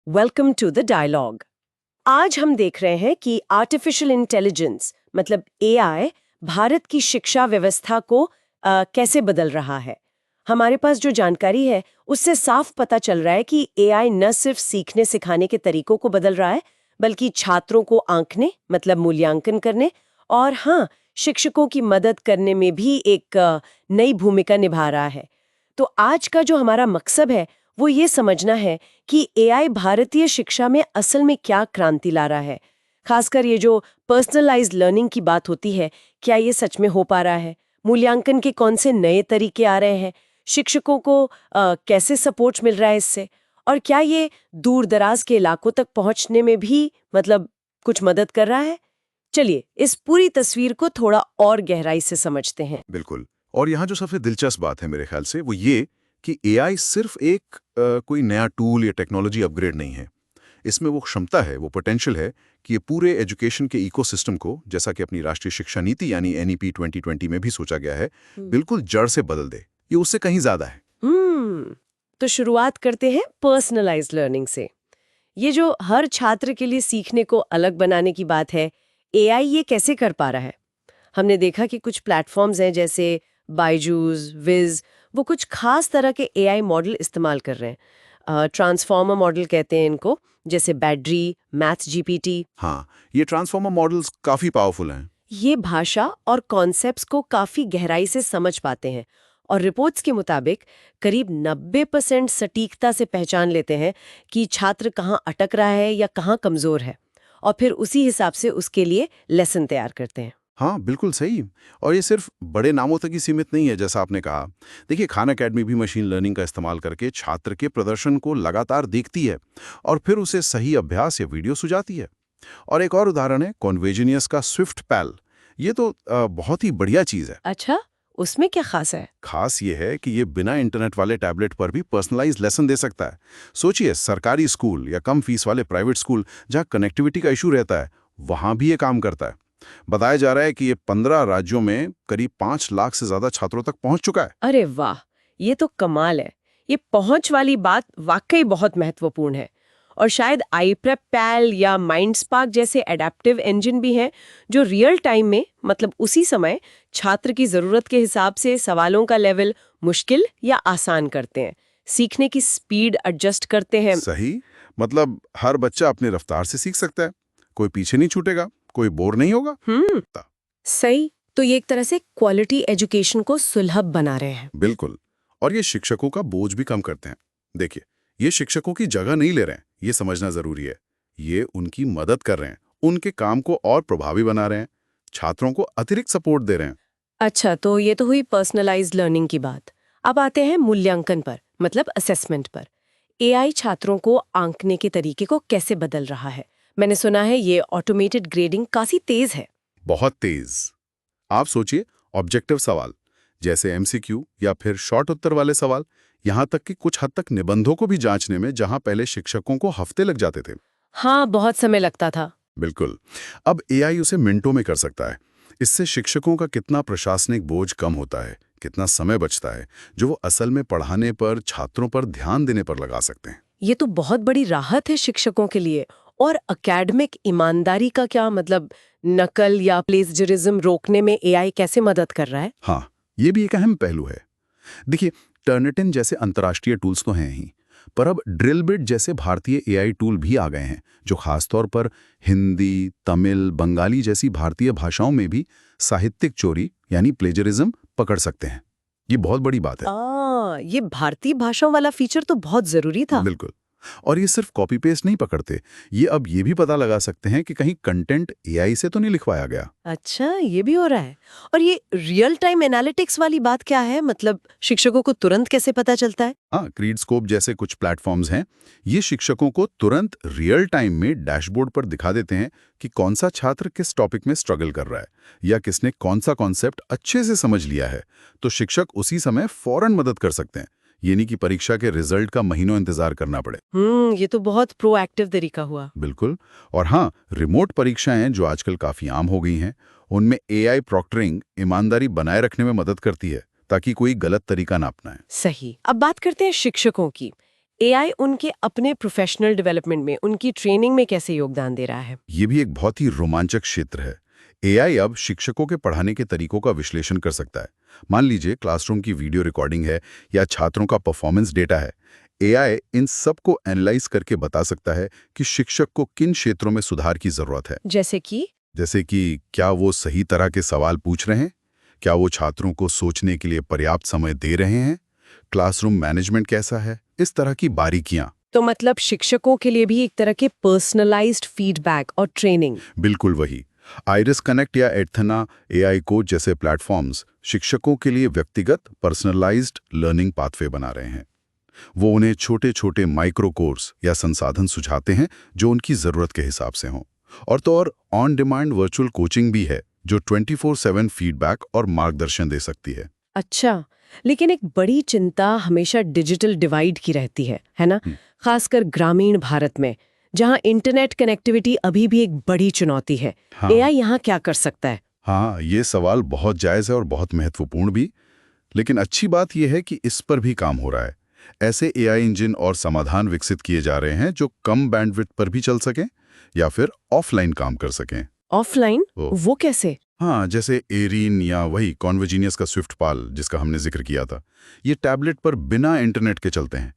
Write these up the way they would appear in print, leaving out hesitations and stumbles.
Welcome to the dialogue. आज हम देख रहे हैं कि आर्टिफिशियल इंटेलिजेंस मतलब एआई भारत की शिक्षा व्यवस्था को कैसे बदल रहा है। हमारे पास जो जानकारी है उससे साफ पता चल रहा है कि एआई न सिर्फ सीखने सिखाने के तरीकों को बदल रहा है बल्कि छात्रों को आंकने मतलब मूल्यांकन करने और हाँ, शिक्षकों की मदद करने में भी एक नई भूमिका निभा रहा है। तो आज का जो हमारा मकसद है वो ये समझना है कि एआई भारतीय शिक्षा में असल में क्या क्रांति ला रहा है। खासकर ये जो पर्सनलाइज्ड लर्निंग की बात होती है, क्या ये सच में हो पा रहा है? मूल्यांकन के कौन से नए तरीके आ रहे हैं? शिक्षकों को कैसे सपोर्ट मिल रहा है इससे? और क्या ये दूर दराज के इलाकों तक पहुंचने में भी मतलब कुछ मदद कर रहा है? चलिए इस पूरी तस्वीर को थोड़ा और गहराई से समझते हैं। बिल्कुल। और यहाँ जो सबसे दिलचस्प बात है मेरे ख्याल से वो ये कि एआई सिर्फ एक कोई नया टूल या टेक्नोलॉजी अपग्रेड नहीं है। इसमें वो क्षमता है, वो पोटेंशियल है कि ये पूरे एजुकेशन के इकोसिस्टम को, जैसा कि अपनी राष्ट्रीय शिक्षा नीति यानी एनईपी 2020 में भी सोचा गया है, बिल्कुल जड़ से बदल दे। ये उससे कहीं ज्यादा है। तो शुरुआत करते हैं पर्सनलाइज्ड लर्निंग से। ये जो हर छात्र के लिए सीखने को अलग बनाने की बात है, एआई ये कैसे कर पा रहा है? हमने देखा कि कुछ प्लेटफॉर्म्स हैं जैसे बायजूस, विज, वो कुछ खास तरह के एआई मॉडल इस्तेमाल कर रहे हैं। ट्रांसफॉर्मर मॉडल कहते हैं इनको, जैसे बैडरी, मैथ्स जीपीटी। हाँ, ये ट्रांसफॉर्मर मॉडल्स काफी पावरफुल हैं। ये भाषा और कॉन्सेप्ट्स को काफी गहराई से समझ पाते हैं और रिपोर्ट्स के मुताबिक करीब 90% सटीकता से पहचान लेते हैं कि छात्र कहाँ अटक रहा है या कहाँ कमजोर है, और फिर उसी हिसाब से उसके लिए लेसन तैयार करते हैं। हाँ, बिल्कुल सही। और ये सिर्फ बड़े नामों तक ही सीमित नहीं है, जैसा आपने कहा। देखिए, खान अकेडमी भी मशीन लर्निंग का इस्तेमाल करके छात्र के प्रदर्शन को लगातार देखती है और फिर उसे सही अभ्यास या वीडियो सुझाती है। और एक और उदाहरण है कॉन्वेजिनियस का स्विफ्ट पैल। ये तो बहुत ही बढ़िया चीज़ है। अच्छा, उसमें क्या खास है? खास ये है कि ये बिना इंटरनेट वाले टैबलेट पर भी पर्सनलाइज लेसन दे सकता है। सोचिए, सरकारी स्कूल या कम फीस वाले प्राइवेट स्कूल जहाँ कनेक्टिविटी का इशू रहता है, वहाँ भी ये काम करता है। बताया जा रहा है कि ये 15 राज्यों में करीब 5 लाख से ज्यादा छात्रों तक पहुंच चुका है। अरे वाह, ये तो कमाल है। ये पहुंच वाली बात वाकई बहुत महत्वपूर्ण है। और शायद आईप्रेप पैल या माइंडस्पार्क जैसे एडेप्टिव इंजन भी हैं जो रियल टाइम में मतलब उसी समय छात्र की जरूरत के हिसाब से सवालों का लेवल मुश्किल या आसान करते हैं, सीखने की स्पीड एडजस्ट करते हैं। सही। मतलब हर बच्चा अपनी रफ्तार से सीख सकता है, कोई पीछे नहीं छूटेगा, कोई बोर नहीं होगा। सही। तो ये एक तरह से क्वालिटी एजुकेशन को सुलभ बना रहे हैं। बिल्कुल। और ये शिक्षकों का बोझ भी कम करते हैं। देखिए, ये शिक्षकों की जगह नहीं ले रहे हैं, ये समझना जरूरी है। ये उनकी मदद कर रहे हैं, उनके काम को और प्रभावी बना रहे हैं, छात्रों को अतिरिक्त सपोर्ट दे रहे हैं। अच्छा, तो ये तो हुई पर्सनलाइज्ड लर्निंग की बात। अब आते हैं मूल्यांकन पर, मतलब असेसमेंट पर। एआई छात्रों को आंकने के तरीके को कैसे बदल रहा है? मैंने सुना है ये ऑटोमेटेड ग्रेडिंग काफी तेज है। बहुत तेज। आप सोचिए, ऑब्जेक्टिव सवाल जैसे एमसीक्यू या फिर शॉर्ट उत्तर वाले सवाल, यहाँ तक कि कुछ हद तक निबंधों को भी जांचने में जहां पहले शिक्षकों को हफ्ते लग जाते थे। हाँ, बहुत समय लगता था। बिल्कुल। अब एआई उसे मिनटों में कर सकता है। इससे शिक्षकों का कितना प्रशासनिक बोझ कम होता है, कितना समय बचता है, जो वो असल में पढ़ाने पर, छात्रों पर ध्यान देने पर लगा सकते हैं। ये तो बहुत बड़ी राहत है शिक्षकों के लिए। और एकेडमिक ईमानदारी का क्या मतलब, नकल या प्लेजरिज्म रोकने में एआई कैसे मदद कर रहा है? हाँ, ये भी एक अहम पहलू है। देखिए, टर्निटिन जैसे अंतर्राष्ट्रीय टूल्स तो हैं ही, पर अब ड्रिलबिट जैसे भारतीय एआई टूल भी आ गए हैं, जो खासतौर पर हिंदी, तमिल, बंगाली जैसी भारतीय भाषाओं में भी साहित्यिक चोरी यानी प्लेजरिज्म पकड़ सकते हैं। ये बहुत बड़ी बात है। ये भारतीय भाषाओं वाला फीचर तो बहुत जरूरी था। बिल्कुल। और ये सिर्फ कॉपी पेस्ट नहीं पकड़ते, ये अब ये भी पता लगा सकते हैं कि कहीं कंटेंट एआई से तो नहीं लिखवाया गया। अच्छा, ये भी हो रहा है। और ये रियल टाइम एनालिटिक्स वाली बात क्या है? मतलब शिक्षकों को तुरंत कैसे पता चलता है? हाँ, क्रीडस्कोप जैसे कुछ प्लेटफॉर्म्स हैं, ये शिक्षकों को तुरंत रियल टाइम में डैशबोर्ड पर दिखा देते हैं कि कौन सा छात्र किस टॉपिक में स्ट्रगल कर रहा है या किसने कौन सा कॉन्सेप्ट अच्छे से समझ लिया है। तो शिक्षक उसी समय फौरन मदद कर सकते हैं, ये नहीं कि परीक्षा के रिजल्ट का महीनों इंतजार करना पड़े। ये तो बहुत प्रोएक्टिव तरीका हुआ। बिल्कुल। और हाँ, रिमोट परीक्षाएं जो आजकल काफी आम हो गई हैं, उनमें एआई प्रॉक्टरिंग ईमानदारी बनाए रखने में मदद करती है ताकि कोई गलत तरीका ना अपनाए। सही। अब बात करते हैं शिक्षकों की। एआई उनके अपने प्रोफेशनल डेवलपमेंट में, उनकी ट्रेनिंग में कैसे योगदान दे रहा है? ये भी एक बहुत ही रोमांचक क्षेत्र है। एआई अब शिक्षकों के पढ़ाने के तरीकों का विश्लेषण कर सकता है। मान लीजिए क्लासरूम की वीडियो रिकॉर्डिंग है या छात्रों का परफॉर्मेंस डेटा है। एआई इन सब को एनालाइज करके बता सकता है कि शिक्षक को किन क्षेत्रों में सुधार की जरूरत है। जैसे कि क्या वो सही तरह के सवाल पूछ रहे हैं, क्या वो छात्रों को सोचने के लिए पर्याप्त समय दे रहे हैं, क्लासरूम मैनेजमेंट कैसा है, इस तरह की बारीकियां। तो मतलब शिक्षकों के लिए भी एक तरह के पर्सनलाइज्ड फीडबैक और ट्रेनिंग। बिल्कुल वही। आइरिस कनेक्ट या एथना एआई कोच जैसे प्लेटफॉर्म्स शिक्षकों के लिए व्यक्तिगत पर्सनलाइज्ड लर्निंग पाथवे बना रहे हैं। वो उन्हें छोटे छोटे माइक्रो कोर्स या संसाधन सुझाते हैं जो उनकी जरूरत के हिसाब से हों। और तो और ऑन डिमांड वर्चुअल कोचिंग भी है जो 24/7 फीडबैक और मार्गदर्शन दे सकती है। अच्छा, लेकिन एक बड़ी चिंता हमेशा डिजिटल डिवाइड की रहती है ना? खासकर ग्रामीण भारत में, जहां इंटरनेट कनेक्टिविटी अभी भी एक बड़ी चुनौती है। हाँ। एआई यहां क्या कर सकता है? हाँ, ये सवाल बहुत जायज़ है और बहुत महत्वपूर्ण भी। लेकिन अच्छी बात यह है कि इस पर भी काम हो रहा है। ऐसे एआई इंजन और समाधान विकसित किए जा रहे हैं जो कम बैंडविड्थ पर भी चल सकें या फिर ऑफलाइन काम कर सकें। ऑफलाइन? वो कैसे? हाँ, जैसे एरीन या वही कॉन्वर्जीनियस का स्विफ्ट पाल जिसका हमने जिक्र किया था। ये टैबलेट पर बिना इंटरनेट के चलते हैं।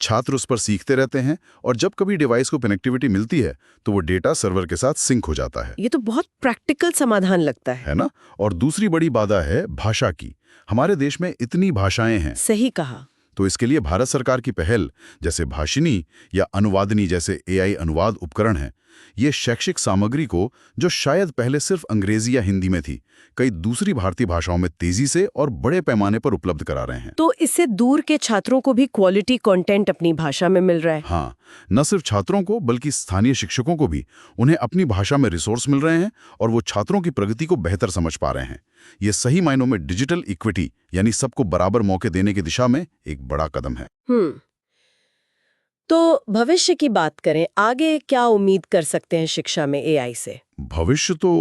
छात्र उस पर सीखते रहते हैं और जब कभी डिवाइस को कनेक्टिविटी मिलती है तो वो डेटा सर्वर के साथ सिंक हो जाता है। ये तो बहुत प्रैक्टिकल समाधान लगता है ना? और दूसरी बड़ी बाधा है भाषा की। हमारे देश में इतनी भाषाएं हैं। सही कहा। तो इसके लिए भारत सरकार की पहल जैसे भाषिनी या अनुवादनी जैसे एआई अनुवाद उपकरण हैं। ये शैक्षिक सामग्री को, जो शायद पहले सिर्फ अंग्रेजी या हिंदी में थी, कई दूसरी भारतीय भाषाओं में तेजी से और बड़े पैमाने पर उपलब्ध करा रहे हैं। तो इससे दूर के छात्रों को भी क्वालिटी कंटेंट अपनी भाषा में मिल रहा है। हाँ, न सिर्फ छात्रों को बल्कि स्थानीय शिक्षकों को भी उन्हें अपनी भाषा में रिसोर्स मिल रहे हैं और वो छात्रों की प्रगति को बेहतर समझ पा रहे हैं। ये सही मायनों में डिजिटल इक्विटी यानी सबको बराबर मौके देने की दिशा में एक बड़ा कदम है। तो भविष्य की बात करें, आगे क्या उम्मीद कर सकते हैं शिक्षा में एआई से? भविष्य तो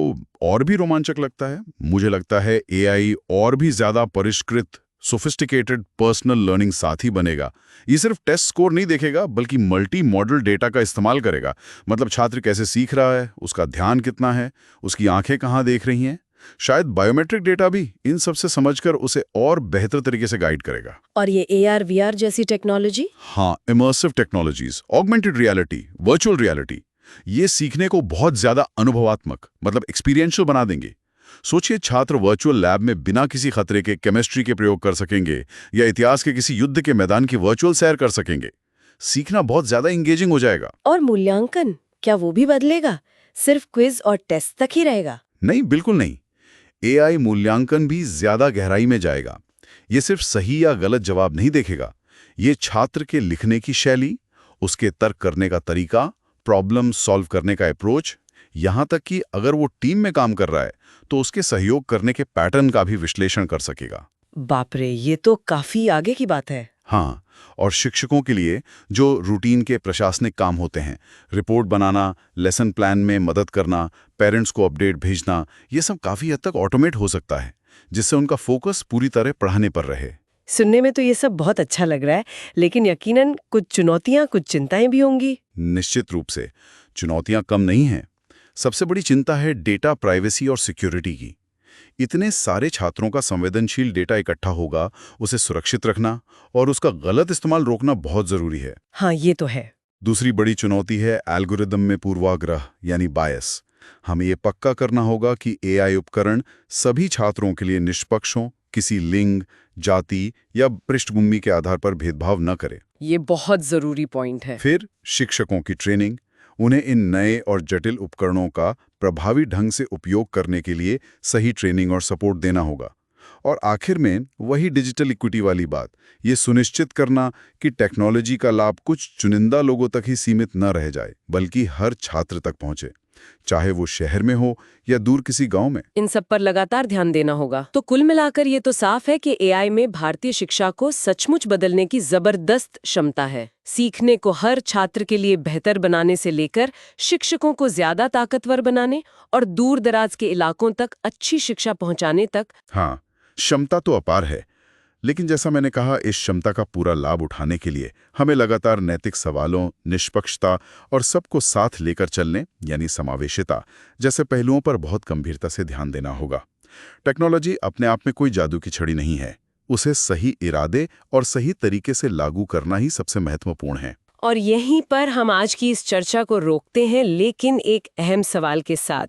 और भी रोमांचक लगता है। मुझे लगता है एआई और भी ज्यादा परिष्कृत, सोफिस्टिकेटेड पर्सनल लर्निंग साथी बनेगा। ये सिर्फ टेस्ट स्कोर नहीं देखेगा बल्कि मल्टी मॉडल डेटा का इस्तेमाल करेगा। मतलब छात्र कैसे सीख रहा है, उसका ध्यान कितना है, उसकी आंखें कहाँ देख रही हैं, शायद बायोमेट्रिक डेटा भी, इन सब से समझकर उसे और बेहतर तरीके से गाइड करेगा। और ये एआर वीआर जैसी टेक्नोलॉजी? हाँ, immersive technologies, augmented reality, virtual reality, ये सीखने को बहुत ज्यादा अनुभवात्मक मतलब एक्सपीरियंशियल बना देंगे। सोचिए, छात्र वर्चुअल लैब में बिना किसी खतरे के केमिस्ट्री के प्रयोग कर सकेंगे या इतिहास के किसी युद्ध के मैदान की वर्चुअल सैर कर सकेंगे। सीखना बहुत ज्यादा इंगेजिंग हो जाएगा। और मूल्यांकन, क्या वो भी बदलेगा? सिर्फ क्विज और टेस्ट तक ही रहेगा? नहीं, बिल्कुल नहीं। एआई मूल्यांकन भी ज्यादा गहराई में जाएगा। ये सिर्फ सही या गलत जवाब नहीं देखेगा। ये छात्र के लिखने की शैली, उसके तर्क करने का तरीका, प्रॉब्लम सॉल्व करने का अप्रोच, यहाँ तक कि अगर वो टीम में काम कर रहा है तो उसके सहयोग करने के पैटर्न का भी विश्लेषण कर सकेगा। बाप रे, ये तो काफी आगे की बात है। हाँ, और शिक्षकों के लिए जो रूटीन के प्रशासनिक काम होते हैं, रिपोर्ट बनाना, लेसन प्लान में मदद करना, पेरेंट्स को अपडेट भेजना, ये सब काफ़ी हद तक ऑटोमेट हो सकता है, जिससे उनका फोकस पूरी तरह पढ़ाने पर रहे। सुनने में तो ये सब बहुत अच्छा लग रहा है, लेकिन यकीनन कुछ चुनौतियां, कुछ चिंताएं भी होंगी। निश्चित रूप से चुनौतियां कम नहीं हैं। सबसे बड़ी चिंता है डेटा प्राइवेसी और सिक्योरिटी की। इतने सारे छात्रों का संवेदनशील डेटा इकट्ठा होगा, उसे सुरक्षित रखना और उसका गलत इस्तेमाल रोकना बहुत जरूरी है। हाँ, ये तो है। दूसरी बड़ी चुनौती है एल्गोरिदम में पूर्वाग्रह यानी बायस। हमें ये पक्का करना होगा कि एआई उपकरण सभी छात्रों के लिए निष्पक्ष हों, किसी लिंग, जाति या पृष्ठभूमि के आधार पर भेदभाव न करे। ये बहुत जरूरी पॉइंट है। फिर शिक्षकों की ट्रेनिंग, उन्हें इन नए और जटिल उपकरणों का प्रभावी ढंग से उपयोग करने के लिए सही ट्रेनिंग और सपोर्ट देना होगा। और आखिर में वही डिजिटल इक्विटी वाली बात, ये सुनिश्चित करना कि टेक्नोलॉजी का लाभ कुछ चुनिंदा लोगों तक ही सीमित न रह जाए, बल्कि हर छात्र तक पहुंचे, चाहे वो शहर में हो या दूर किसी गांव में। इन सब पर लगातार ध्यान देना होगा। तो कुल मिलाकर ये तो साफ है कि एआई में भारतीय शिक्षा को सचमुच बदलने की जबरदस्त क्षमता है। सीखने को हर छात्र के लिए बेहतर बनाने से लेकर शिक्षकों को ज्यादा ताकतवर बनाने और दूर दराज के इलाकों तक अच्छी शिक्षा पहुंचाने तक। हाँ, क्षमता तो अपार है, लेकिन जैसा मैंने कहा, इस क्षमता का पूरा लाभ उठाने के लिए हमें लगातार नैतिक सवालों, निष्पक्षता और सबको साथ लेकर चलने यानी समावेशिता जैसे पहलुओं पर बहुत गंभीरता से ध्यान देना होगा। टेक्नोलॉजी अपने आप में कोई जादू की छड़ी नहीं है। उसे सही इरादे और सही तरीके से लागू करना ही सबसे महत्वपूर्ण है। और यहीं पर हम आज की इस चर्चा को रोकते हैं, लेकिन एक अहम सवाल के साथ।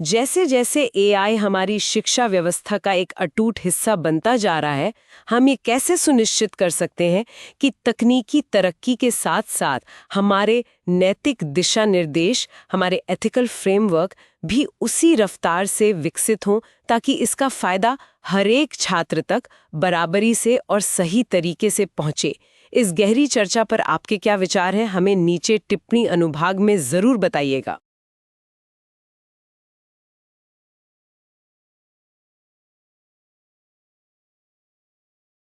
जैसे जैसे एआई हमारी शिक्षा व्यवस्था का एक अटूट हिस्सा बनता जा रहा है, हम ये कैसे सुनिश्चित कर सकते हैं कि तकनीकी तरक्की के साथ साथ हमारे नैतिक दिशा निर्देश, हमारे एथिकल फ्रेमवर्क भी उसी रफ्तार से विकसित हों, ताकि इसका फायदा हर एक छात्र तक बराबरी से और सही तरीके से पहुंचे। इस गहरी चर्चा पर आपके क्या विचार हैं? हमें नीचे टिप्पणी अनुभाग में जरूर बताइएगा।